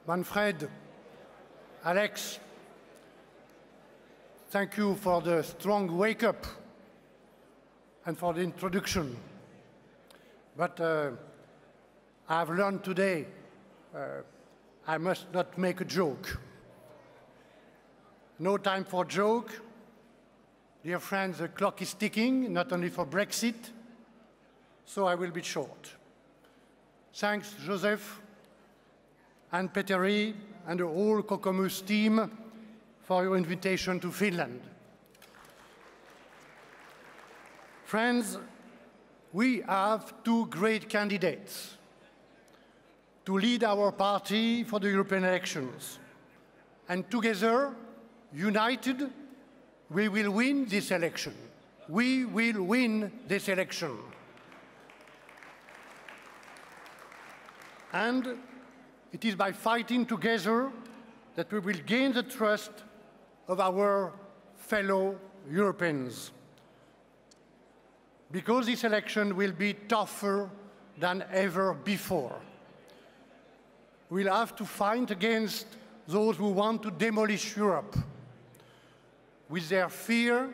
Manfred, Alex, thank you for the strong wake-up and for the introduction. But I've learned today I must not make a joke. No time for joke. Dear friends, the clock is ticking, not only for Brexit, so I will be short. Thanks, Joseph, and Petteri, and the whole Kokomus team for your invitation to Finland. Friends, we have two great candidates to lead our party for the European elections. And together, united, we will win this election. We will win this election. And it is by fighting together that we will gain the trust of our fellow Europeans. Because this election will be tougher than ever before. We'll have to fight against those who want to demolish Europe with their fear,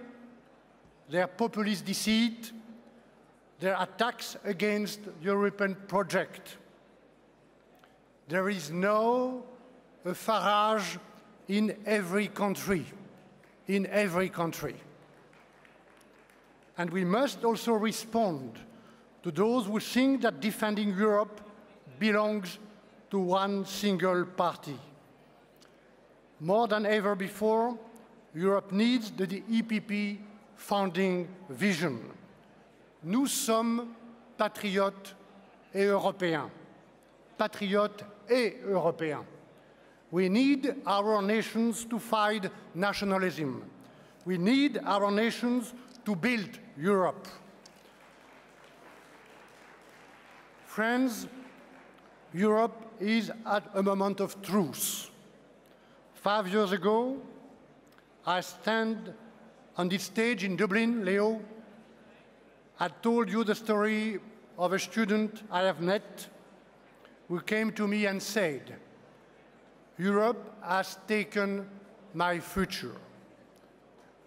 their populist deceit, their attacks against the European project. There is now a Farage in every country, And we must also respond to those who think that defending Europe belongs to one single party. More than ever before, Europe needs the EPP founding vision. Nous sommes patriotes et européens. Patriotes et européens. We need our nations to fight nationalism. We need our nations to build Europe. Friends, Europe is at a moment of truth. 5 years ago, I stand on this stage in Dublin, Leo. I told you the story of a student I have met who came to me and said, Europe has taken my future.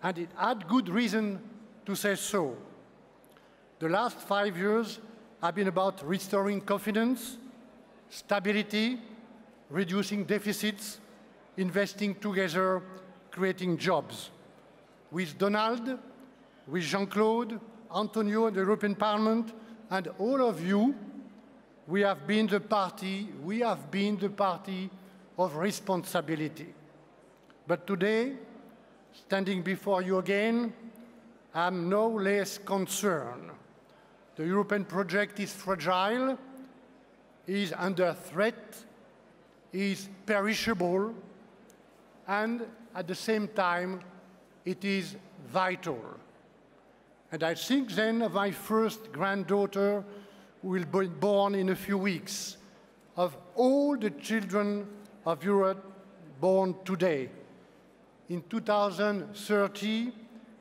And it had good reason to say so. The last 5 years have been about restoring confidence, stability, reducing deficits, investing together, creating jobs. With Donald, with Jean-Claude, Antonio and the European Parliament, and all of you, we have been the party of responsibility. But today, standing before you again, I'm no less concerned. The European project is fragile, is under threat, is perishable, and at the same time, it is vital. And I think then of my first granddaughter, who will be born in a few weeks, of all the children of Europe born today. In 2030,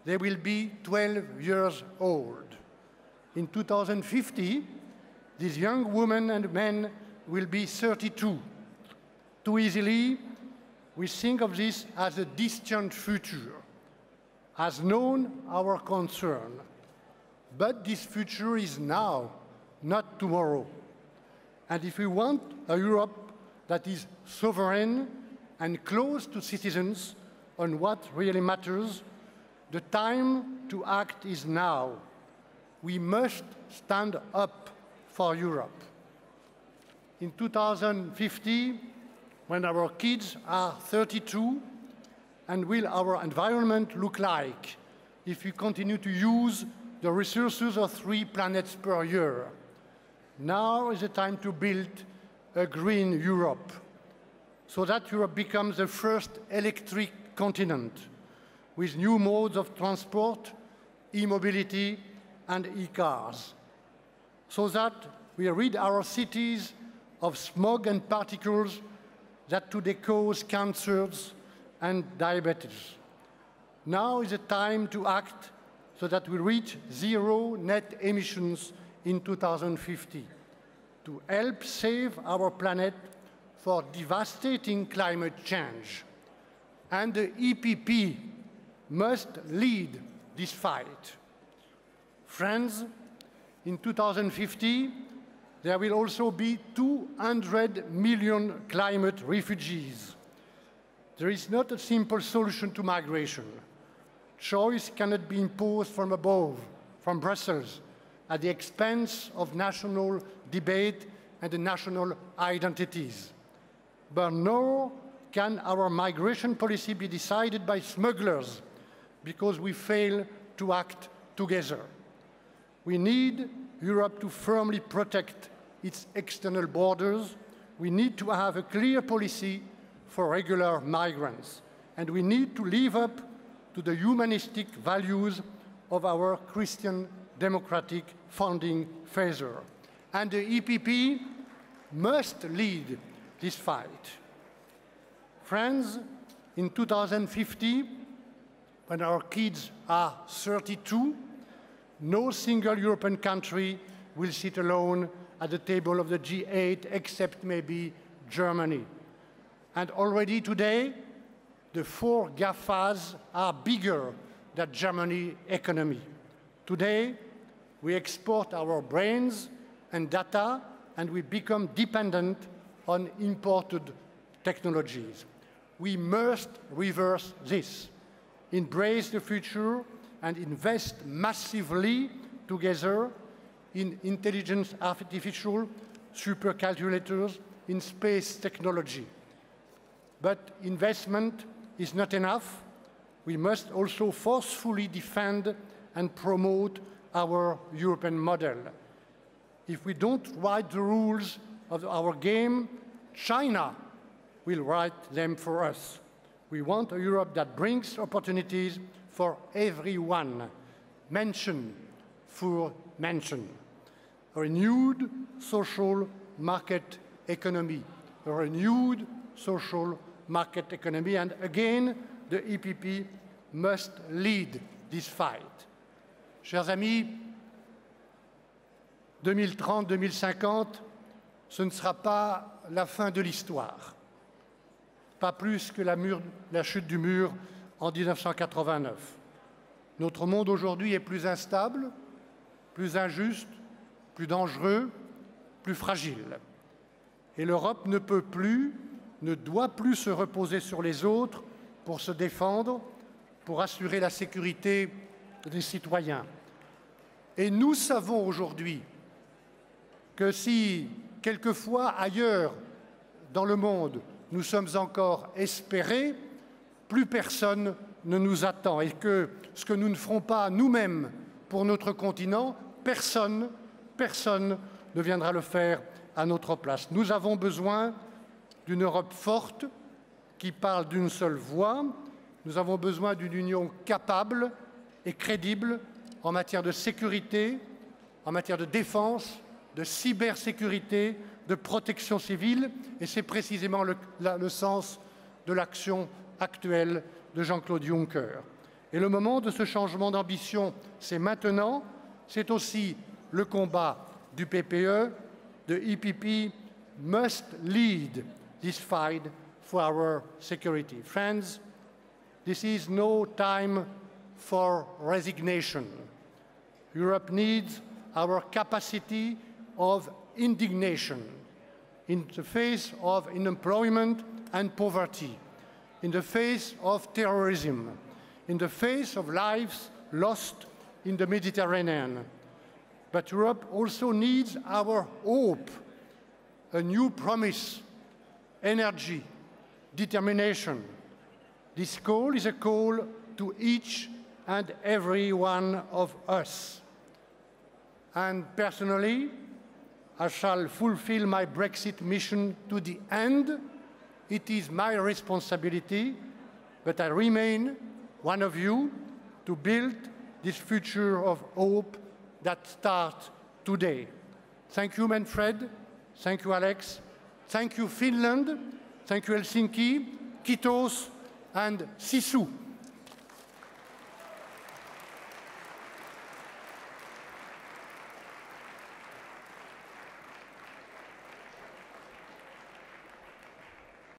they will be 12 years old. In 2050, these young women and men will be 32. Too easily, we think of this as a distant future, has known our concern. But this future is now, not tomorrow. And if we want a Europe that is sovereign and close to citizens on what really matters, the time to act is now. We must stand up for Europe. In 2050, when our kids are 32, and will our environment look like if we continue to use the resources of 3 planets per year? Now is the time to build a green Europe, so that Europe becomes the first electric continent with new modes of transport, e-mobility, and e-cars, so that we rid our cities of smog and particles that today cause cancers and diabetes. Now is the time to act so that we reach zero net emissions in 2050, to help save our planet for devastating climate change. And the EPP must lead this fight. Friends, in 2050, there will also be 200 million climate refugees. There is not a simple solution to migration. Choice cannot be imposed from above, from Brussels, at the expense of national debate and the national identities. But nor can our migration policy be decided by smugglers because we fail to act together. We need Europe to firmly protect its external borders. We need to have a clear policy for regular migrants. And we need to live up to the humanistic values of our Christian democratic founding father. And the EPP must lead this fight. Friends, in 2050, when our kids are 32, no single European country will sit alone at the table of the G8, except maybe Germany. And already today, the 4 GAFAs are bigger than Germany's economy. Today, we export our brains and data, and we become dependent on imported technologies. We must reverse this, embrace the future, and invest massively together in intelligence artificial, supercalculators, in space technology. But investment is not enough. We must also forcefully defend and promote our European model. If we don't write the rules of our game, China will write them for us. We want a Europe that brings opportunities for everyone, mention for mention. A renewed social market economy, a renewed social market economy, and again, the EPP must lead this fight. Chers amis, 2030-2050, ce ne sera pas la fin de l'histoire, pas plus que la chute du mur en 1989. Notre monde aujourd'hui est plus instable, plus injuste, plus dangereux, plus fragile. Et l'Europe ne peut plus, ne doit plus se reposer sur les autres pour se défendre, pour assurer la sécurité des citoyens. Et nous savons aujourd'hui que si, quelquefois ailleurs dans le monde, nous sommes encore espérés, plus personne ne nous attend et que ce que nous ne ferons pas nous-mêmes pour notre continent, personne ne viendra le faire à notre place. Nous avons besoin d'une Europe forte qui parle d'une seule voix. Nous avons besoin d'une union capable et crédible en matière de sécurité, en matière de défense, de cybersécurité, de protection civile, et c'est précisément le sens de l'action actuelle de Jean-Claude Juncker. Et le moment de ce changement d'ambition, c'est maintenant, c'est aussi le combat du PPE. The EPP must lead this fight for our security. Friends, this is no time for resignation. Europe needs our capacity of indignation in the face of unemployment and poverty, in the face of terrorism, in the face of lives lost in the Mediterranean. But Europe also needs our hope, a new promise, energy, determination. This call is a call to each and every one of us. And personally, I shall fulfill my Brexit mission to the end. It is my responsibility, but I remain one of you to build this future of hope that starts today. Thank you, Manfred. Thank you, Alex. Thank you, Finland. Thank you, Helsinki, Kiitos, and Sisu.